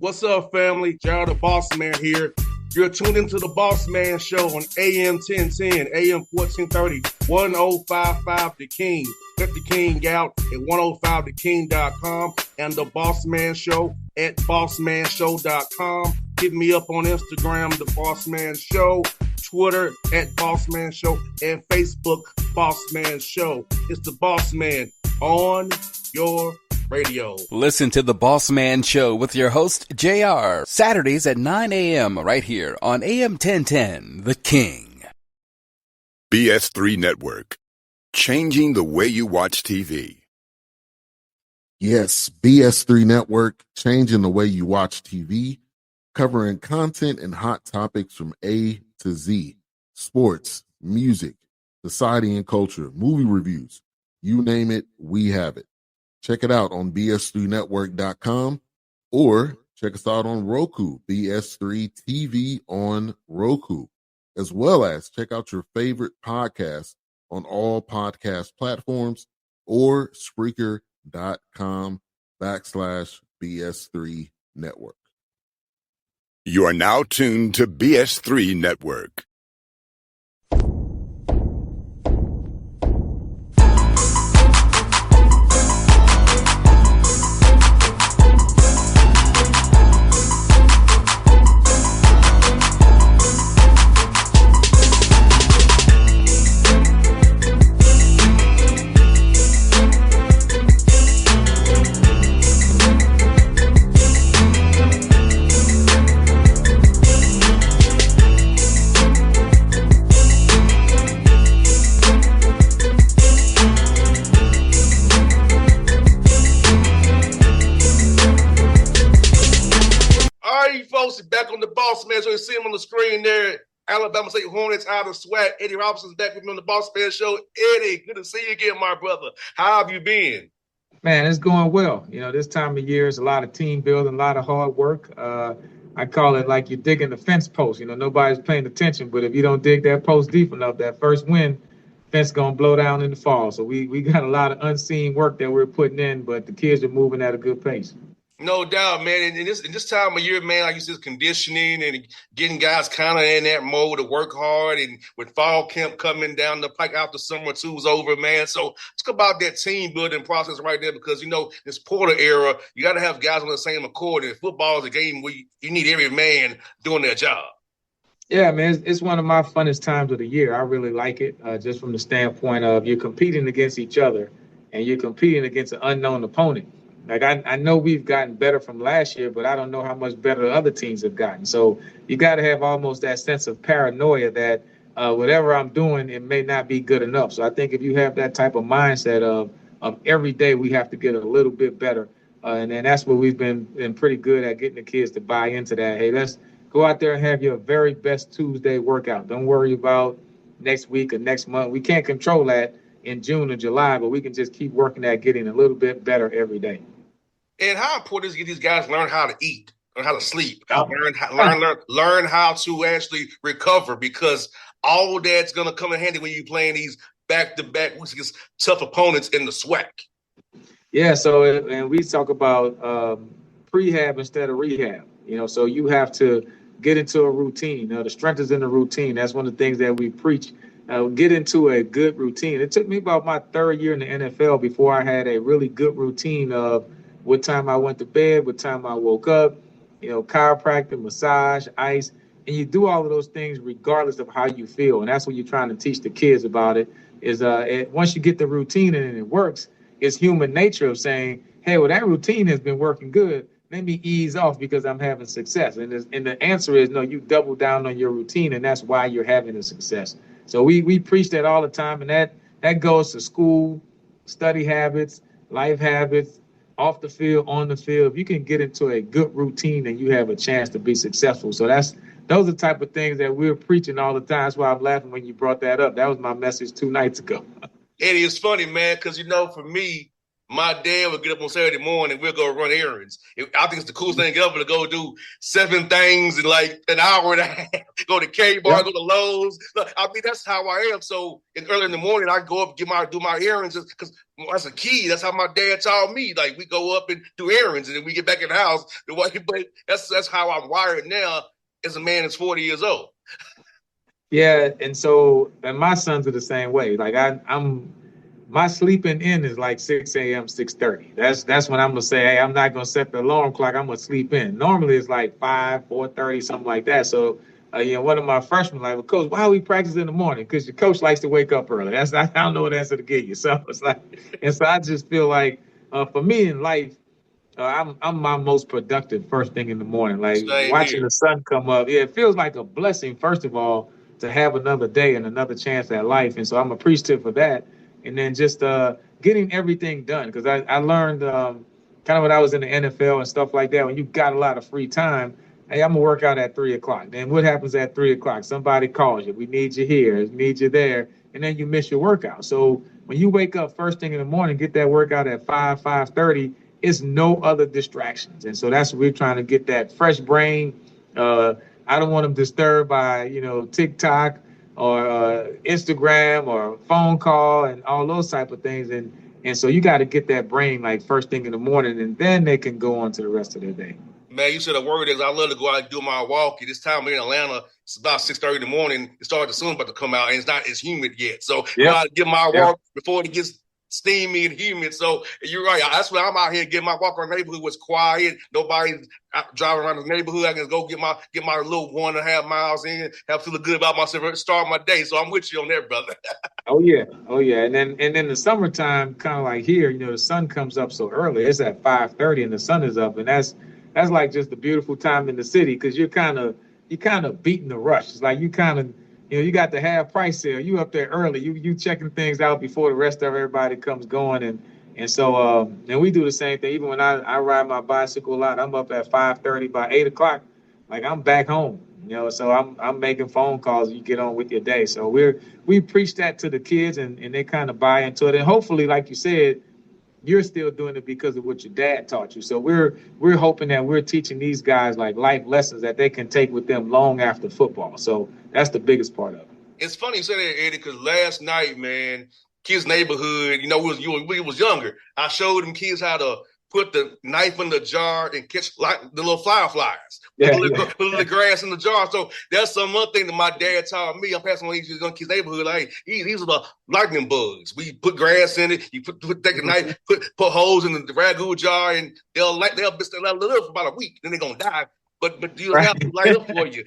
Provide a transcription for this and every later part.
What's up, family? Gerald the Bossman here. You're tuned into the Bossman Show on AM 1010, AM 1430, 1055 The King. Let the King out at 105theking.com and the Bossman Show at bossmanshow.com. Hit me up on Instagram, The Bossman Show, Twitter at Bossman Show, and Facebook, Bossman Show. It's the Bossman on your radio. Listen to the Bossman Show with your host, JR, Saturdays at 9 a.m. right here on AM 1010, The King. BS3 Network, changing the way you watch TV. Yes, BS3 Network, changing the way you watch TV, covering content and hot topics from A to Z, sports, music, society and culture, movie reviews, you name it, we have it. Check it out on bs3network.com or check us out on Roku, BS3 TV on Roku, as well as check out your favorite podcast on all podcast platforms or Spreaker.com/BS3 Network. You are now tuned to BS3 Network. Back on the Bossman Show. You see him on the screen there. Alabama State Hornets out of SWAT. Eddie Robinson's back with me on the Bossman Show. Eddie, good to see you again, my brother. How have you been? Man, it's going well. You know, this time of year is a lot of team building, a lot of hard work. I call it like you're digging the fence post. You know, nobody's paying attention, but if you don't dig that post deep enough, that first win, fence going to blow down in the fall. So we got a lot of unseen work that we're putting in, but the kids are moving at a good pace. No doubt, man. And in this time of year, man, like you said, conditioning and getting guys kind of in that mode to work hard. And with fall camp coming down the pike after summer two's over, man. So talk about that team building process right there, because, you know, this Porter era, you got to have guys on the same accord. And football is a game where you need every man doing their job. Yeah, man, it's one of my funnest times of the year. I really like it, just from the standpoint of you're competing against each other and you're competing against an unknown opponent. Like, I know we've gotten better from last year, but I don't know how much better other teams have gotten. So you got to have almost that sense of paranoia that whatever I'm doing, it may not be good enough. So I think if you have that type of mindset of every day we have to get a little bit better, and then that's what we've been pretty good at, getting the kids to buy into that. Hey, let's go out there and have your very best Tuesday workout. Don't worry about next week or next month. We can't control that in June or July, but we can just keep working at getting a little bit better every day. And how important is to get these guys learn how to eat, learn how to sleep, learn how to actually recover, because all that's going to come in handy when you're playing these back-to-back weeks against tough opponents in the SWAC. Yeah, so and we talk about prehab instead of rehab. You know, so you have to get into a routine. The strength is in the routine. That's one of the things that we preach. Get into a good routine. It took me about my third year in the NFL before I had a really good routine of what time I went to bed, what time I woke up, you know, chiropractic, massage, ice. And you do all of those things regardless of how you feel. And that's what you're trying to teach the kids about it, is once you get the routine and it works, it's human nature of saying, hey, well, that routine has been working good. Let me ease off because I'm having success. And the answer is, no, you double down on your routine, and that's why you're having a success. So we preach that all the time, and that goes to school, study habits, life habits, off the field, on the field. If you can get into a good routine, then you have a chance to be successful. So those are the type of things that we're preaching all the time. That's why I'm laughing when you brought that up. That was my message 2 nights ago. Eddie, it's funny, man, because, you know, for me, My dad would get up on Saturday morning. We'll go run errands. I think it's the coolest thing ever to go do 7 things in like an hour and a half. Go to K-Bar, go to Lowe's. I mean, that's how I am. So early in the morning, I go up and do my errands because as a kid, that's how my dad taught me. Like we go up and do errands, and then we get back in the house. But that's how I'm wired now as a man that's 40 years old. Yeah, and my sons are the same way. Like I'm my sleeping in is like 6 a.m., 6:30. That's when I'm gonna say, hey, I'm not gonna set the alarm clock. I'm gonna sleep in. Normally it's like 5, 4:30, something like that. So, one of my freshmen like, well, coach, why are we practicing in the morning? Because your coach likes to wake up early. I don't know what answer to give you. So it's like, and so I just feel like, for me in life, I'm my most productive first thing in the morning. Like Same watching here. the sun come up. Yeah, it feels like a blessing. First of all, to have another day and another chance at life, and so I'm appreciative for that. And then just getting everything done because I learned kind of when I was in the NFL and stuff like that. When you got a lot of free time, hey, I'm gonna work out at 3 o'clock. Then what happens at 3 o'clock? Somebody calls you. We need you here. We need you there, and then you miss your workout. So when you wake up first thing in the morning, get that workout at 5:30. It's no other distractions, and so that's what we're trying to get that fresh brain. I don't want them disturbed by TikTok or Instagram or phone call and all those type of things. And so you got to get that brain like first thing in the morning, and then they can go on to the rest of their day. Man, you said a word is I love to go out and do my walk. This time in Atlanta, it's about 6:30 in the morning. It started the sun about to come out, and it's not as humid yet. So go out and get my walk before it gets steamy and humid. So you're right. That's why I'm out here getting my walk around the neighborhood. Was quiet. Nobody's driving around the neighborhood. I can go get my little 1.5 miles in. Have to feel good about myself. Start my day. So I'm with you on that, brother. Oh yeah. And then the summertime, kind of like here, the sun comes up so early. It's at 5:30 and the sun is up, and that's like just a beautiful time in the city because you're kind of beating the rush. It's like you kind of you got the half price sale. You up there early. You checking things out before the rest of everybody comes going, and so and we do the same thing. Even when I ride my bicycle a lot, I'm up at 5:30. By 8 o'clock, like I'm back home. So I'm making phone calls. You get on with your day. So we preach that to the kids, and they kind of buy into it. And hopefully, like you said, you're still doing it because of what your dad taught you. So we're hoping that we're teaching these guys like life lessons that they can take with them long after football. So that's the biggest part of it. It's funny you say that, Eddie, because last night, man, kids' neighborhood, we was younger. I showed them kids how to put the knife in the jar and catch like the little flies. Put the grass in the jar. So that's some other thing that my dad taught me. I'm passing on these young kids' neighborhood. Like these are the lightning bugs. We put grass in it. You take a knife, put holes in the ragu jar, and they'll live for about a week. Then they're gonna die. But you'll have to light up for you,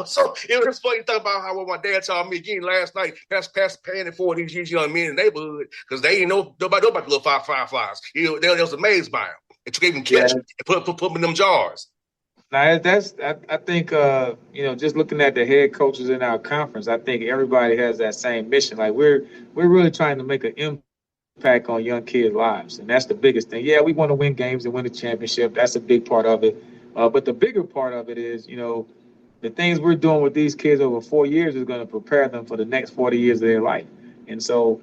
So it was funny to talk about how what my dad taught me again last night. Past paying it for these young men in the neighborhood because they ain't know about the little flies. They was amazed by them. It took even catch and put them in them jars. Now I think just looking at the head coaches in our conference, I think everybody has that same mission. Like we're really trying to make an impact on young kids' lives, and that's the biggest thing. Yeah, we want to win games and win a championship. That's a big part of it. But the bigger part of it is, the things we're doing with these kids over 4 years is going to prepare them for the next 40 years of their life. And so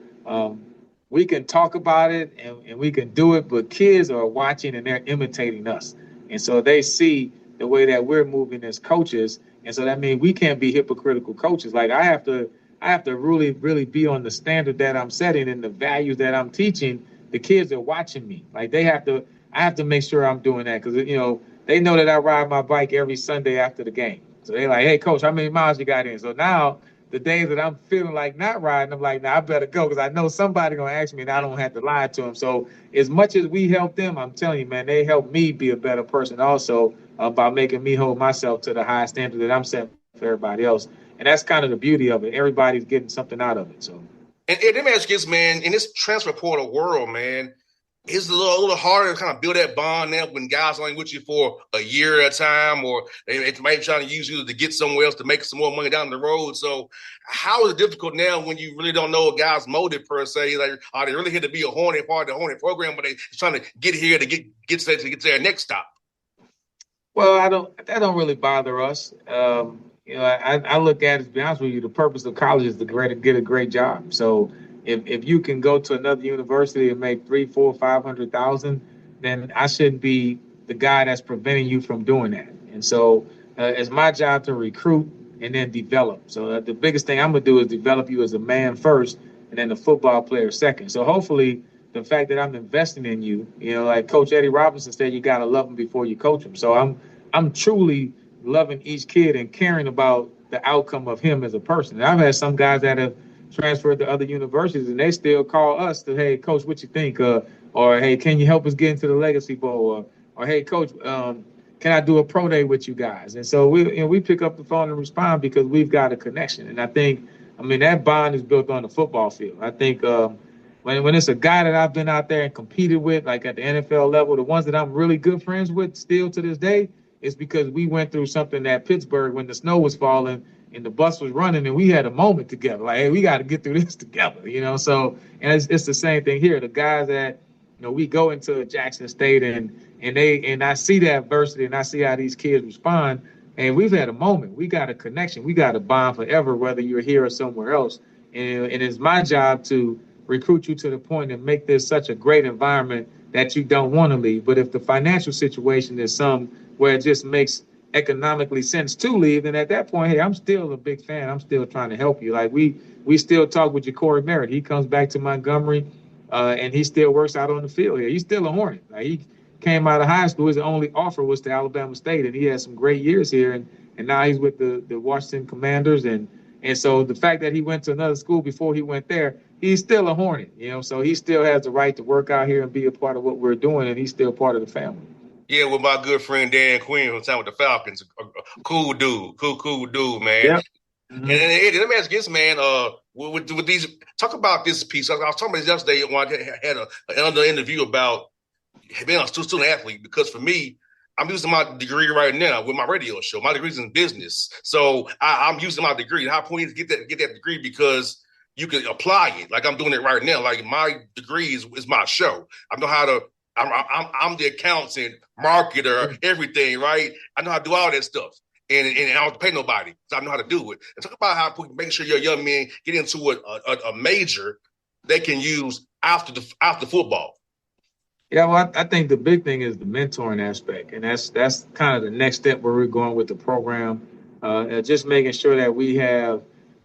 we can talk about it and we can do it, but kids are watching and they're imitating us. And so they see the way that we're moving as coaches. And so that means we can't be hypocritical coaches. Like I have to really, really be on the standard that I'm setting and the values that I'm teaching. The kids are watching me. Like I have to make sure I'm doing that because, they know that I ride my bike every Sunday after the game. So they're like, hey, coach, how many miles you got in? So now the days that I'm feeling like not riding, I'm like, nah, I better go because I know somebody going to ask me and I don't have to lie to them. So as much as we help them, I'm telling you, man, they help me be a better person also by making me hold myself to the high standard that I'm setting for everybody else. And that's kind of the beauty of it. Everybody's getting something out of it. So. And let me ask you this, man, in this transfer portal world, man, it's a little harder to kind of build that bond now when guys are only with you for a year at a time, or they might be trying to use you to get somewhere else to make some more money down the road. So how is it difficult now when you really don't know a guy's motive per se? Like, are they really here to be a Hornet part of the Hornet program, but they're trying to get here to get to their next stop? Well, that don't really bother us. I look at it, to be honest with you, the purpose of college is to get a great job. So if you can go to another university and make 3, 4, 500,000, then I shouldn't be the guy that's preventing you from doing that. And so it's my job to recruit and then develop. So the biggest thing I'm gonna do is develop you as a man first, and then the football player second. So hopefully, the fact that I'm investing in you, like Coach Eddie Robinson said, you gotta love them before you coach them. So I'm truly loving each kid and caring about the outcome of him as a person. And I've had some guys that have transferred to other universities, and they still call us to, hey, Coach, what you think? Or hey, can you help us get into the Legacy Bowl? Or hey, Coach, can I do a pro day with you guys? And so we pick up the phone and respond because we've got a connection. And I mean, that bond is built on the football field. I think when it's a guy that I've been out there and competed with, like at the NFL level, the ones that I'm really good friends with still to this day, is because we went through something at Pittsburgh when the snow was falling and the bus was running, and we had a moment together. Like, hey, we got to get through this together, So, and it's the same thing here. The guys that we go into Jackson State and I see that adversity and I see how these kids respond, and we've had a moment. We got a connection. We got a bond forever, whether you're here or somewhere else. And it's my job to recruit you to the point and make this such a great environment that you don't want to leave. But if the financial situation is some where it just makes economically sense to leave, then at that point, hey, I'm still a big fan. I'm still trying to help you. Like we still talk with Ja'Cory Merritt. He comes back to Montgomery, and he still works out on the field here. He's still a Hornet. Like, he came out of high school. His only offer was to Alabama State, and he had some great years here. And now he's with the Washington Commanders. And so the fact that he went to another school before he went there, he's still a Hornet. So he still has the right to work out here and be a part of what we're doing, and he's still part of the family. Yeah, with my good friend Dan Quinn, who's time with the Falcons, a cool dude, cool dude, man. Yep. Mm-hmm. And Eddie, let me ask you this, man. With these, talk about this piece. I was talking about this yesterday when I had another interview about being a student athlete. Because for me, I'm using my degree right now with my radio show. My degree's in business, so I'm using my degree. How important is to get that degree because you can apply it. Like I'm doing it right now. Like my degree is my show. I know how to. I'm the accountant, marketer, everything, right? I know how to do all that stuff. And I don't have to pay nobody, so I know how to do it. And talk about how making sure your young men get into a major they can use after football. Yeah, well, I think the big thing is the mentoring aspect, and that's kind of the next step where we're going with the program. Just making sure that we have,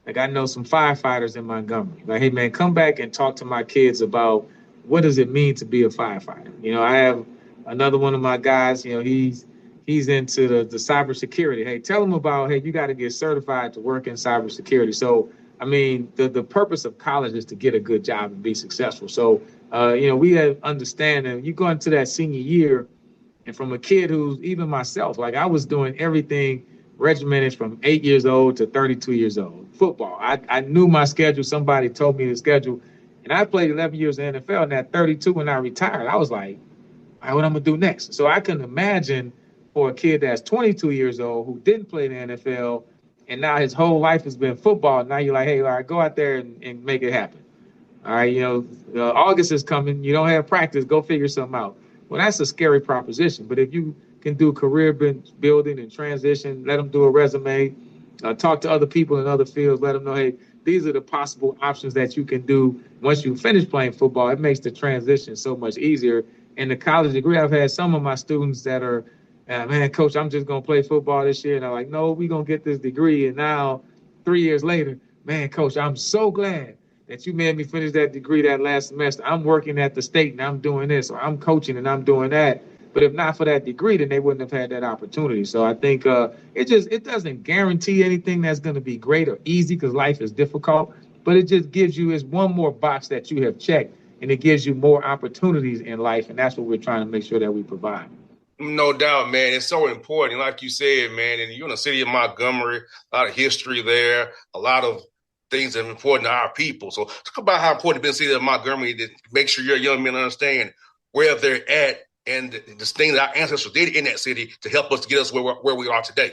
like, I know some firefighters in Montgomery. Like, hey, man, come back and talk to my kids about what does it mean to be a firefighter. I have another one of my guys. He's into the cybersecurity. Hey, tell him about, hey, you got to get certified to work in cybersecurity. So, I mean, the purpose of college is to get a good job and be successful. So, we have understanding. You go into that senior year, and from a kid who's, even myself, like I was doing everything regimented from 8 years old to 32 years old. Football. I knew my schedule. Somebody told me the schedule. And I played 11 years in the NFL, and at 32 when I retired, I was like, all right, what I'm going to do next? So I can imagine for a kid that's 22 years old who didn't play in the NFL, and now his whole life has been football. Now you're like, hey, all right, go out there and make it happen. All right, August is coming. You don't have practice. Go figure something out. Well, that's a scary proposition. But if you can do career building and transition, let them do a resume, talk to other people in other fields, let them know, hey, these are the possible options that you can do once you finish playing football. It makes the transition so much easier. In the college degree, I've had some of my students that are, man, coach, I'm just going to play football this year. And I'm like, no, we're going to get this degree. And now 3 years later, man, coach, I'm so glad that you made me finish that degree that last semester. I'm working at the state and I'm doing this, or I'm coaching and I'm doing that. But if not for that degree, then they wouldn't have had that opportunity. So I think it doesn't guarantee anything that's going to be great or easy because life is difficult. But it just gives you, it's one more box that you have checked, and it gives you more opportunities in life. And that's what we're trying to make sure that we provide. No doubt, man. It's so important. Like you said, man, and you're in the city of Montgomery, a lot of history there, a lot of things that are important to our people. So talk about how important it's been in the city of Montgomery to make sure your young men understand where they're at and the things that our ancestors did in that city to help us to get us where we are today.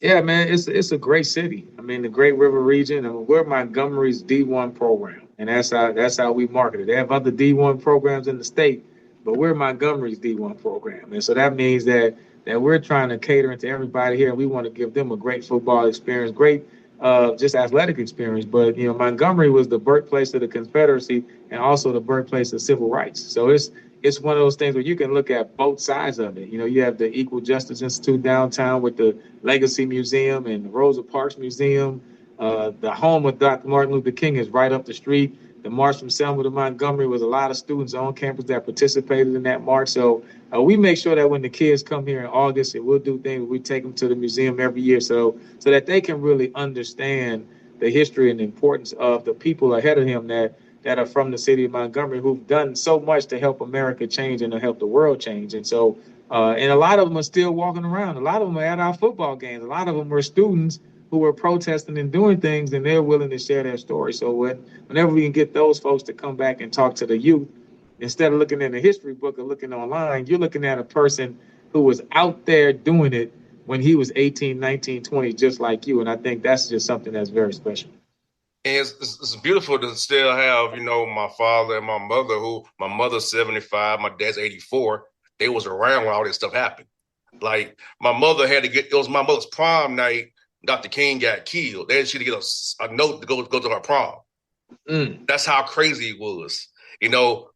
Yeah, man, it's a great city. I mean, the Great River region, and we're Montgomery's D1 program, and that's how we market it. They have other D1 programs in the state, but we're Montgomery's D1 program, and so that means that we're trying to cater to everybody here, and we want to give them a great football experience, great just athletic experience. But Montgomery was the birthplace of the Confederacy and also the birthplace of civil rights. So it's one of those things where you can look at both sides of it. You have the Equal Justice Institute downtown with the Legacy Museum and the Rosa Parks Museum. The home of Dr. Martin Luther King is right up the street. The march from Selma to Montgomery was a lot of students on campus that participated in that march. So we make sure that when the kids come here in August, and we'll do things, we take them to the museum every year so that they can really understand the history and the importance of the people ahead of him that are from the city of Montgomery who've done so much to help America change and to help the world change. And so, and a lot of them are still walking around. A lot of them are at our football games. A lot of them were students who are protesting and doing things, and they're willing to share their story. So whenever we can get those folks to come back and talk to the youth, instead of looking in a history book or looking online, you're looking at a person who was out there doing it when he was 18, 19, 20, just like you. And I think that's just something that's very special. And it's beautiful to still have, my father and my mother, who my mother's 75, my dad's 84. They was around when all this stuff happened. Like, my mother had to it was my mother's prom night. Dr. King got killed. They had to get a note to go to her prom. That's how crazy it was.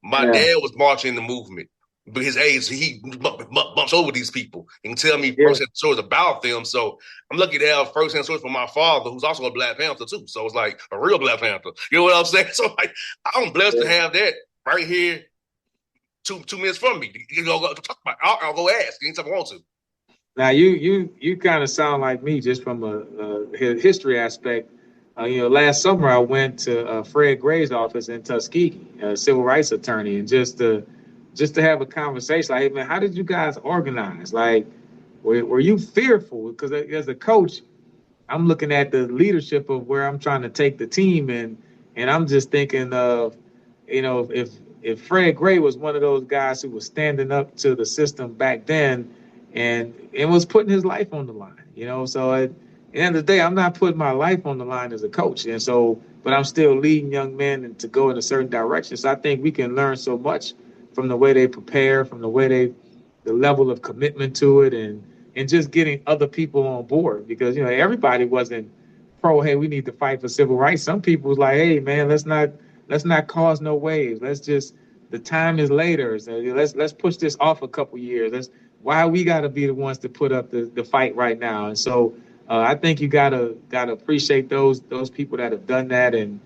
My dad was marching the movement, but his age, he bumps over these people and tell me firsthand stories about them. So I'm lucky to have firsthand stories from my father, who's also a Black Panther too. So it's like a real Black Panther. You know what I'm saying? So I'm blessed to have that right here, two minutes from me. Go talk about it. I'll go ask anytime I want to. Now you kind of sound like me just from a history aspect. Last summer I went to Fred Gray's office in Tuskegee, a civil rights attorney, and just to have a conversation. Like, hey man, how did you guys organize? Like, were you fearful? Because as a coach, I'm looking at the leadership of where I'm trying to take the team, and I'm just thinking of, if Fred Gray was one of those guys who was standing up to the system back then, and was putting his life on the line, So at the end of the day, I'm not putting my life on the line as a coach, and so, but I'm still leading young men to go in a certain direction. So I think we can learn so much from the way they prepare, from the way the level of commitment to it, and just getting other people on board, because everybody wasn't pro. Hey, we need to fight for civil rights. Some people was like, hey man, let's not cause no waves. The time is later. So let's push this off a couple years. Why we got to be the ones to put up the fight right now? And so I think you gotta appreciate those people that have done that, and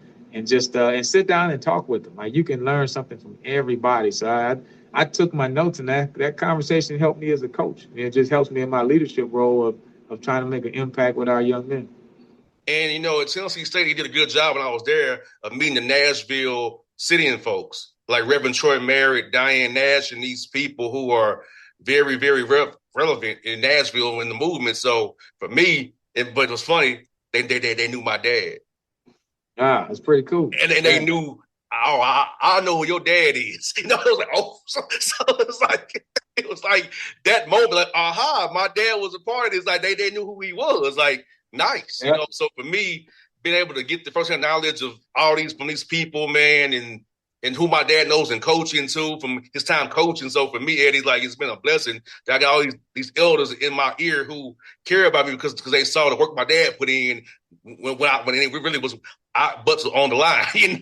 just and sit down and talk with them. Like, you can learn something from everybody. So I took my notes, and that conversation helped me as a coach. It just helps me in my leadership role of trying to make an impact with our young men. And at Tennessee State, he did a good job when I was there of meeting the Nashville city folks like Reverend Troy Merritt, Diane Nash, and these people who are very, very relevant in Nashville in the movement. So for me, but it was funny, they knew my dad. That's pretty cool. And they knew, I know who your dad is. It was like, so it was like that moment, like, my dad was a part of this. Like, they knew who he was. Like, nice. Yep. So for me, being able to get the firsthand knowledge of all from these people, man, and who my dad knows in coaching too, from his time coaching. So for me, Eddie, like, it's been a blessing that I got all these elders in my ear who care about me because they saw the work my dad put in when it really was butts on the line,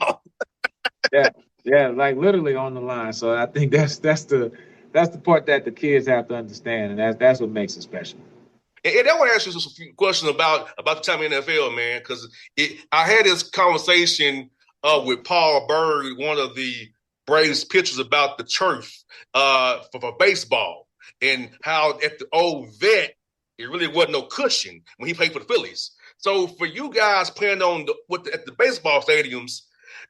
Yeah, like literally on the line. So I think that's the part that the kids have to understand, and that's what makes it special. And I want to ask you just a few questions about the time in the NFL, man, because I had this conversation with Paul Berg, one of the Braves pitchers, about the turf for baseball, and how at the old vet, it really wasn't no cushion when he played for the Phillies. So for you guys playing at the baseball stadiums,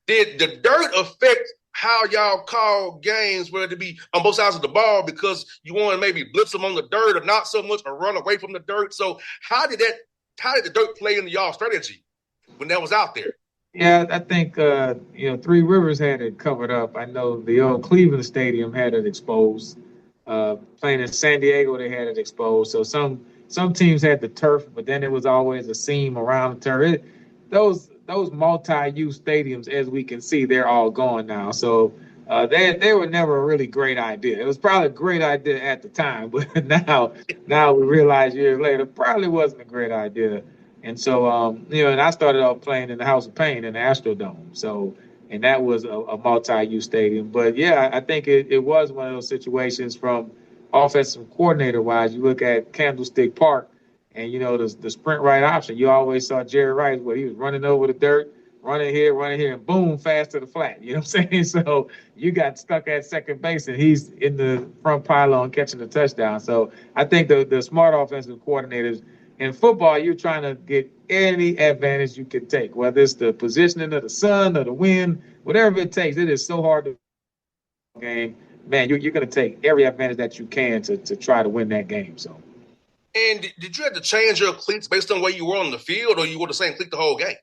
did the dirt affect how y'all call games, whether it be on both sides of the ball, because you want to maybe blitz them on the dirt or not so much, or run away from the dirt? So how did the dirt play into y'all strategy when that was out there? Yeah, I think Three Rivers had it covered up. I know the old Cleveland Stadium had it exposed. Playing in San Diego, they had it exposed. So some teams had the turf, but then it was always a seam around the turf. Those multi-use stadiums, as we can see, they're all gone now. So they were never a really great idea. It was probably a great idea at the time, but now we realize years later, it probably wasn't a great idea. And so, and I started off playing in the House of Pain in the Astrodome. So, and that was a multi-use stadium. But yeah, I think it was one of those situations from offensive coordinator wise. You look at Candlestick Park, and the sprint right option. You always saw Jerry Rice where he was running over the dirt, running here, and boom, fast to the flat. You know what I'm saying? So you got stuck at second base, and he's in the front pylon catching the touchdown. So I think the smart offensive coordinators in football, you're trying to get any advantage you can take, whether it's the positioning of the sun or the wind, whatever it takes. It is so hard to game. Man, you're going to take every advantage that you can to try to win that game. So. And did you have to change your cleats based on where you were on the field, or you wore the same cleat the whole game?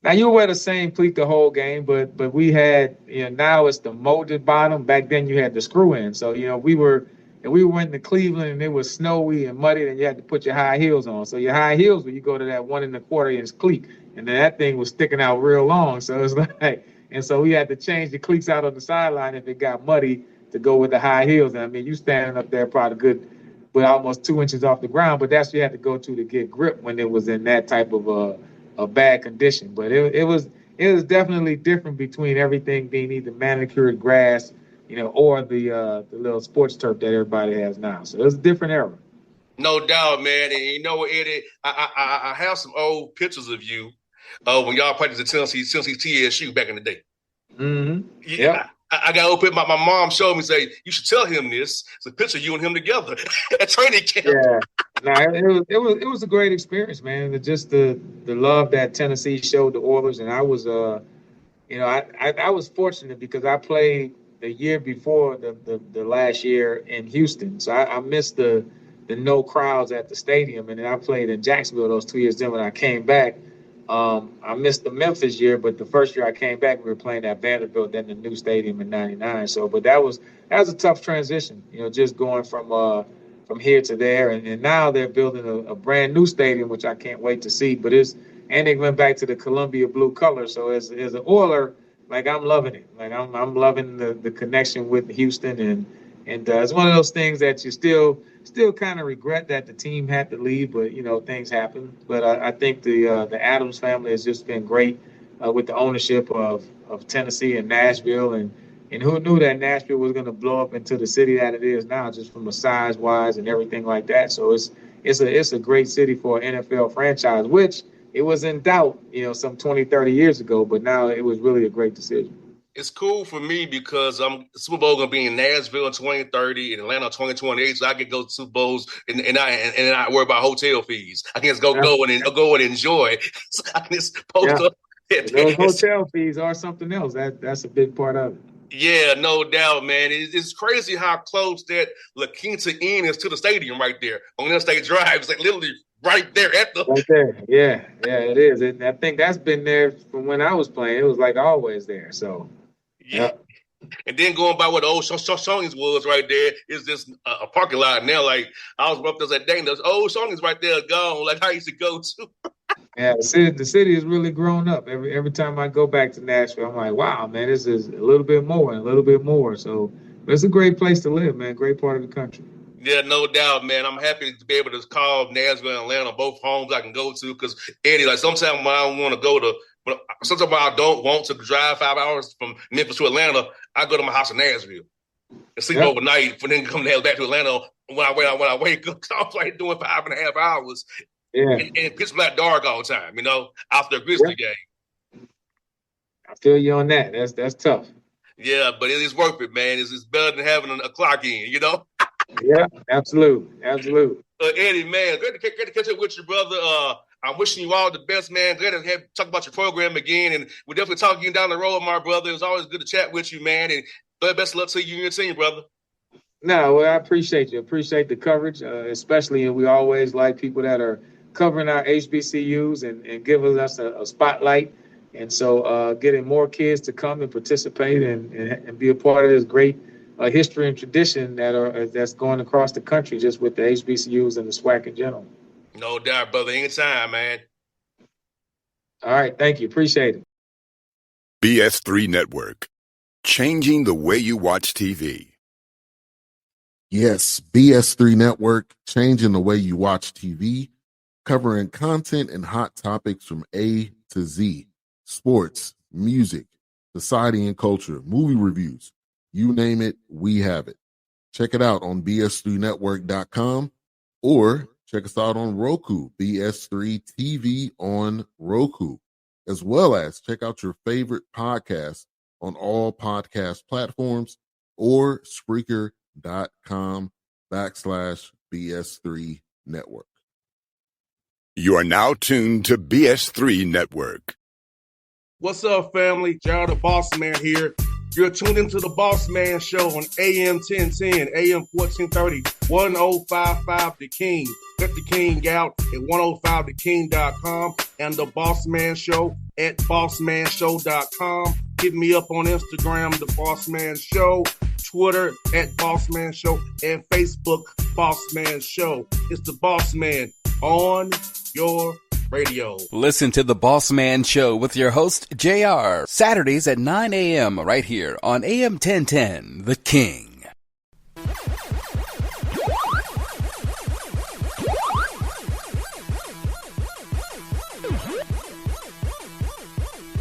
Now you wear the same cleat the whole game, but we had now it's the molded bottom. Back then you had the screw in. So we were in the Cleveland and it was snowy and muddy, and you had to put your high heels on. So your high heels when you go to that 1 1/4 inch cleat, and then that thing was sticking out real long. So it's like, and so we had to change the cleats out on the sideline if it got muddy to go with the high heels. And I mean, you standing up there probably good, but almost 2 inches off the ground. But that's what you had to go to get grip when it was in that type of a bad condition. But it was definitely different between everything being either manicured grass, or the little sports turf that everybody has now. So it was a different era. No doubt, man. And you know what, Eddie, I have some old pictures of you when y'all played at the Tennessee TSU back in the day. Mm-hmm. Yeah. I got open. My mom showed me, say, you should tell him this. It's a picture of you and him together at training camp. Yeah. No, it was a great experience, man. Just the love that Tennessee showed the Oilers, and I was I was fortunate because I played the year before the last year in Houston, so I missed the no crowds at the stadium, and then I played in Jacksonville those 2 years. Then when I came back, I missed the Memphis year, but the first year I came back, we were playing at Vanderbilt, then the new stadium in '99. So, but that was a tough transition, just going from here to there, and now they're building a brand new stadium, which I can't wait to see. But and they went back to the Columbia blue color. So as an Oiler, like I'm loving it. Like I'm loving the connection with Houston, and it's one of those things that you still kind of regret that the team had to leave, but things happen. But I think the Adams family has just been great with the ownership of Tennessee and Nashville, and who knew that Nashville was going to blow up into the city that it is now, just from a size wise and everything like that. So it's a great city for an NFL franchise, which it was in doubt, some 20, 30 years ago, but now it was really a great decision. It's cool for me because Super Bowl gonna be in Nashville in 2030 and Atlanta in 2028, so I can go to Super Bowls and not worry about hotel fees. I can just go and enjoy. So I can just post up. Those hotel fees are something else. That's a big part of it. Yeah, no doubt, man. It's crazy how close that La Quinta Inn is to the stadium right there on Interstate Drive. It's like literally right there at the. Right there. Yeah, it is. And I think that's been there from when I was playing. It was like always there. So. Yeah. And then going by what the old Shoney's was right there is just a parking lot now. Like I was up there that day, and those old Shoney's right there gone. Like I used to go to. Yeah, the city has really grown up. Every time I go back to Nashville, I'm like, wow, man, this is a little bit more and a little bit more. So it's a great place to live, man. Great part of the country. Yeah, no doubt, man. I'm happy to be able to call Nashville and Atlanta both homes I can go to because Eddie, like sometimes when I don't want to go to. But sometimes when I don't want to drive 5 hours from Memphis to Atlanta, I go to my house in Nashville and sleep overnight, and then come back to Atlanta when I wake up. I'm like doing 5.5 hours, and pitch black dark all the time, after a Grizzly game. I feel you on that. That's tough. Yeah, but it is worth it, man. It's better than having a clock in, Yeah, absolutely. Eddie, man, great to catch up with you, brother. I'm wishing you all the best, man. Glad to talk about your program again, and we'll definitely talk again down the road, my brother. It was always good to chat with you, man, and best of luck to you and your team, brother. No, well, I appreciate you. Appreciate the coverage, especially, and we always like people that are covering our HBCUs and giving us a spotlight. And so getting more kids to come and participate and be a part of this great history and tradition that's going across the country just with the HBCUs and the SWAC in general. No doubt, brother. Anytime, man. All right. Thank you. Appreciate it. BS3 Network. Changing the way you watch TV. Yes, BS3 Network, changing the way you watch TV, covering content and hot topics from A to Z, sports, music, society and culture, movie reviews. You name it, we have it. Check it out on bs3network.com or check us out on Roku, BS3 TV on Roku, as well as check out your favorite podcast on all podcast platforms or Spreaker.com/BS3 Network. You are now tuned to BS3 Network. What's up, family? Gerald the Bossman here. You're tuned into the Bossman Show on AM 1010, AM 1430, 1055 The King. Let the King out at 105theking.com and the Bossman Show at bossmanshow.com. Hit me up on Instagram, The Bossman Show, Twitter at Bossman Show, and Facebook, Bossman Show. It's the Bossman on your radio. Listen to The Bossman Show with your host, JR, Saturdays at 9 a.m. right here on AM 1010, The King.